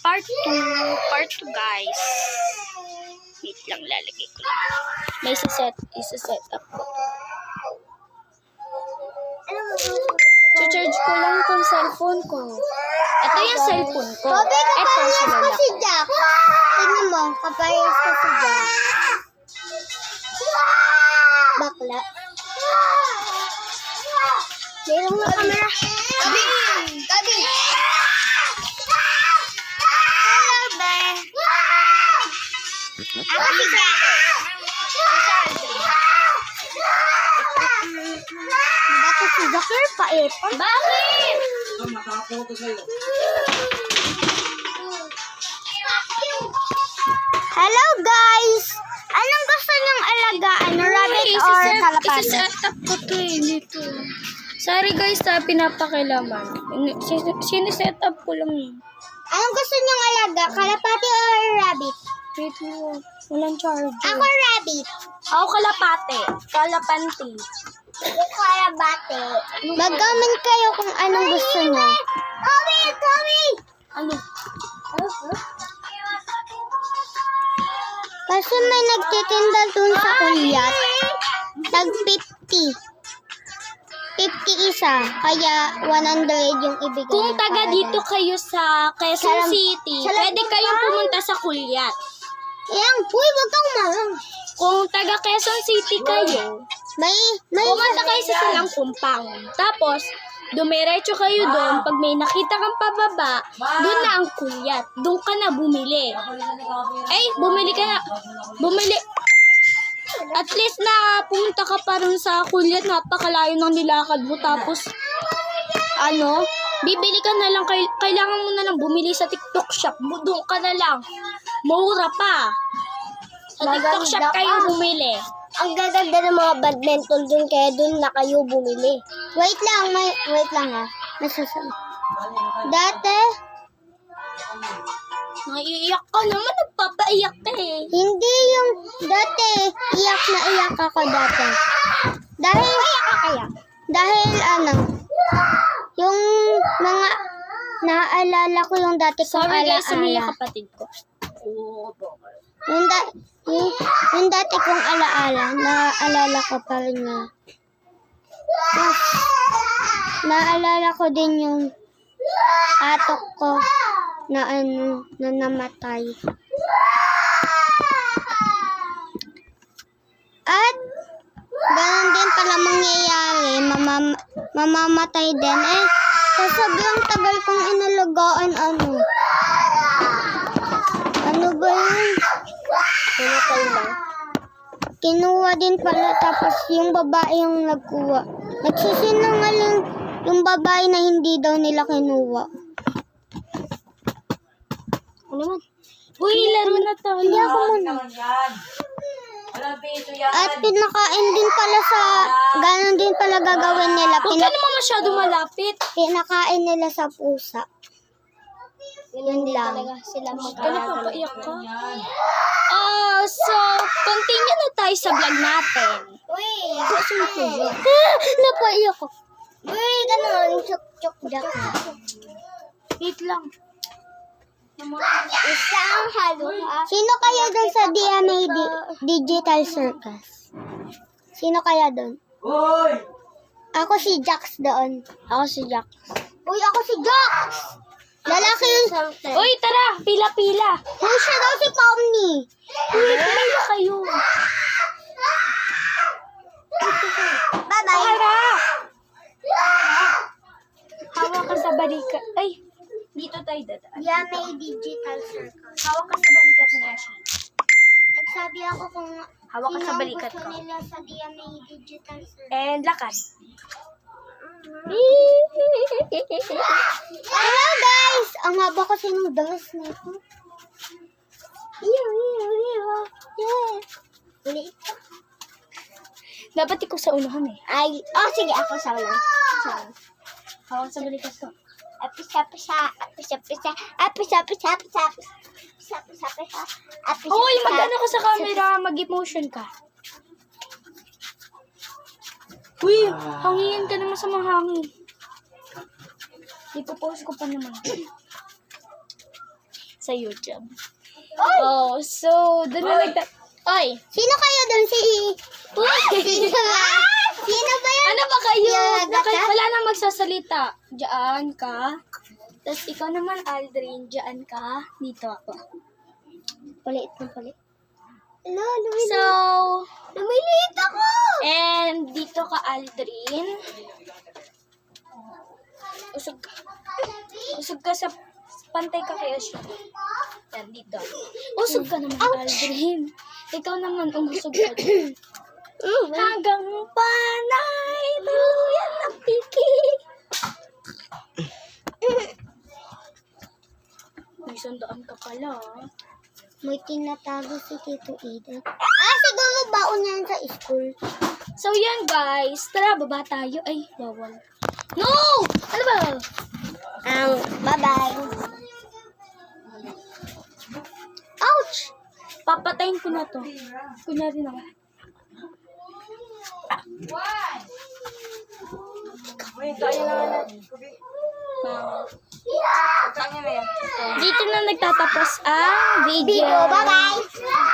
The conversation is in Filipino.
Part 2 guys. Wait lang, lalagay ko lang. May isa-set up ko. Charge ko lang itong cellphone ko. Ito yung cellphone ko. Ito sa lola ko. Si Jack. Tingnan mo, kapayas ko si Jack. Bakla. Mayroong na camera. Gabi! Gabi! Hello, be. Ako si Jack. Bakit si Jack yung pait? Bakit? Hello, guys! Anong gusto niyong alagaan? Rabbit or kalapate? Isa-set up ko to dito. Sorry guys, pinapakilaman. Siniset up ko lang yun. Anong gusto niyong alaga? Kalapate or rabbit? Wait mo. Walang charger. Ako rabbit. Ako kalapate. Kalapanti. Ako kalapate. Mag-comment kayo kung anong gusto niyo. Tommy! Ano? Kasi may nagtitinda dun sa kulyat. Tag 50. 50 isa. Kaya 100 yung ibigay. Kung niya taga para dito dun. kayo sa Quezon Salam- City, salam- pwede kayong pumunta sa Kulyat. Yan. Uy, wag kang marang. Kung taga Quezon City kayo, May pumunta kayo sa Silang Kumpang. Tapos, dumiretso kayo doon. Pag may nakita kang pababa, doon na ang Kulyat. Doon ka na bumili. Bumili ka na. Bumili. At least na pumunta ka pa rin sa Kulyat. Napakalayo ng nilakad mo. Tapos, bibili ka na lang. Kailangan mo na lang bumili sa TikTok shop. Doon ka na lang. Mura pa. Sa TikTok shop Maganda kayo pa. bumili. Ang gaganda ng mga badminton dun, kaya dun na kayo bumili. Wait lang ha. Nasasabi. Dati, Naiiyak ka naman. Nagpapaiyak ka eh. hindi yung dati, iyak na iyak ako dati. Dahil yung mga naaalala ko yung dati kong Sorry guys, umiyak alaala. kapatid ko. Yung dati kong alaala, naaalala ko pa rin niya. Naalala ko din yung atok ko na na namatay. At ganun din pala mangyayari, mamamatay din. Sa sobrang tagal kong inalagaan, ano ba yun? Kinuha din pala, tapos yung babae yung nagkuha. Nagsisinungaling yung babae na hindi daw nila kinuha. Ano naman? Uy, laro na tayo. Hindi ako muna. At pinakain din pala ganon din pala gagawin nila. Huwag ka naman masyado malapit. Pinakain nila sa pusa. Yun lang. Napapaiyak ka. So, continue na tayo sa vlog natin. Uy! Napaiyak ko. Uy, ganon. Chuk-chuk jack. Wait lang. Isang halo. Sino kaya doon sa DMA Digital Circus? Sino kaya doon? Hoy! Ako si Jax doon. Ako si Jack. Uy, ako si Jax! Lalaki yun. Uy, tara! Pila-pila. Uy, siya daw si Pomni. Uy, pila kayo. Bye-bye. Harap! Hawak ka sa balikat. Ay, dito tayo dadaan. DMA Digital Circus. Hawak ka sa balikat ni Ashi. Nagsabi ako kung Hawak ka sino sa ang balikat gusto ko. nila sa DMA Digital Circus. And lakad. Hello guys! Ang haba kasi ng dress na ito. Yeah. Ulit. Dapat ikaw sa unahan eh. Sige, ako sa ulan. Hawak sa balikat ko. Hoy, mag-ano ka sa camera, mag-emotion ka. Uy, hangin ka naman sa mga hangin. Ipopost ko pa naman. sa YouTube. Oh, so, doon na Oy! Sino kayo dun? Sino ba? Sino ba yan? Ano ba kayo? Yung gata? Wala na magsasalita. Diyan ka. Tapos ikaw naman, Aldrin. Diyan ka. Dito ako. Palit ng palit. Hello, So, lumiliit ako! and dito ka, Aldrin. Usog ka sa pantay ka kay Ashley. Yan, dito. Usog ka naman, Aldrin. Ikaw naman, umusog ka dyan. Hanggang panay, tuluyan ng piki. May sandaan ka pala. May tinatago si Tito Ida. Siguro baon yan sa school. So, yan guys. Tara, baba tayo. Ay, bawal. No! Ano ba? Bye-bye. Ouch! Papatayin ko na to. Kunyari na. Dito na nagtatapos ang video. Bye-bye.